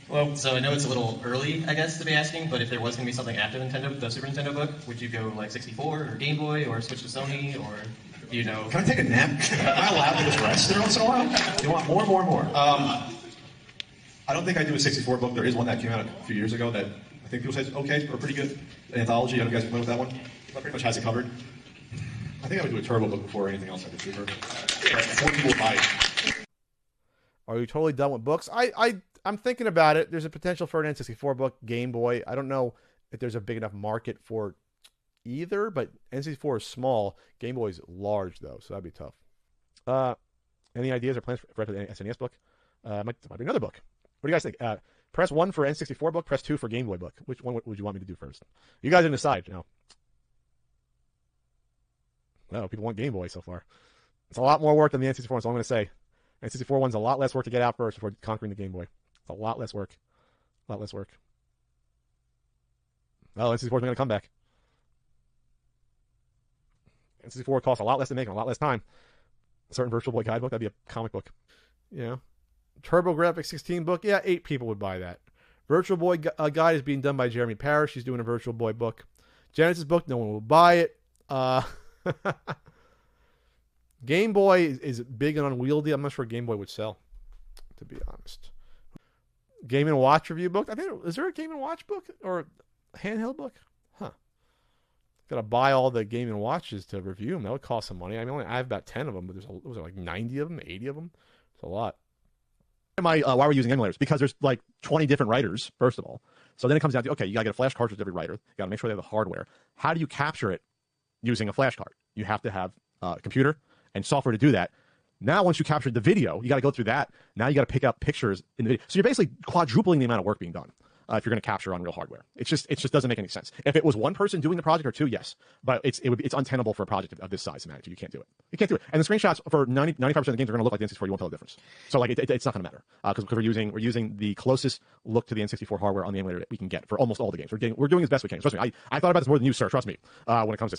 Well, so I know it's a little early, I guess, to be asking, but if there was going to be something after Nintendo, the Super Nintendo book, would you go like 64 or Game Boy or switch to Sony or, you know? Can I take a nap? Am I allowed to just rest every once in a while? You want more? I don't think I do a 64 book. There is one that came out a few years ago that I think people say is okay or pretty good. Anthology. I don't know if you guys are familiar with that one. That pretty much has it covered. I think I would do a turbo book before anything else I did Super. Before people buy it. Are you totally done with books? I'm thinking about it. There's a potential for an N64 book, Game Boy. I don't know if there's a big enough market for either, but N64 is small. Game Boy is large, though, so that'd be tough. Any ideas or plans for the SNES book? Might be another book. What do you guys think? Press 1 for N64 book, press 2 for Game Boy book. Which one would you want me to do first? You guys can decide now. No, people want Game Boy so far. It's a lot more work than the N64 one, so I'm going to say N64 one's a lot less work to get out first before conquering the Game Boy. It's a lot less work. A lot less work. Oh, N64 is making a comeback. N64 costs a lot less to make and a lot less time. A certain Virtual Boy Guidebook, that'd be a comic book. Yeah. TurboGrafx 16 book, yeah, 8 people would buy that. Virtual Boy Guide is being done by Jeremy Parrish. He's doing a Virtual Boy book. Genesis book, no one will buy it. Game Boy is big and unwieldy. I'm not sure Game Boy would sell, to be honest. Game & Watch review book. I think, is there a Game & Watch book or handheld book? Huh. Gotta buy all the Game & Watches to review them. That would cost some money. I mean, I have about 10 of them, but was there like 90 of them, 80 of them? It's a lot. Why we're using emulators? Because there's like 20 different writers, first of all. So then it comes down to, okay, you gotta get a flash cartridge with every writer. You gotta make sure they have the hardware. How do you capture it using a flash card? You have to have a computer and software to do that. Now, once you captured the video, you got to go through that. Now you got to pick up pictures in the video. So you're basically quadrupling the amount of work being done if you're going to capture on real hardware. It just doesn't make any sense. If it was one person doing the project or two, yes, but it's untenable for a project of this size to manage. You can't do it. You can't do it. And the screenshots for 95% of the games are going to look like the N64. You won't tell the difference. So like it's not going to matter because we're using the closest look to the N64 hardware on the emulator that we can get for almost all the games. We're doing as best we can. Trust me, I thought about this more than you, sir. Trust me when it comes to.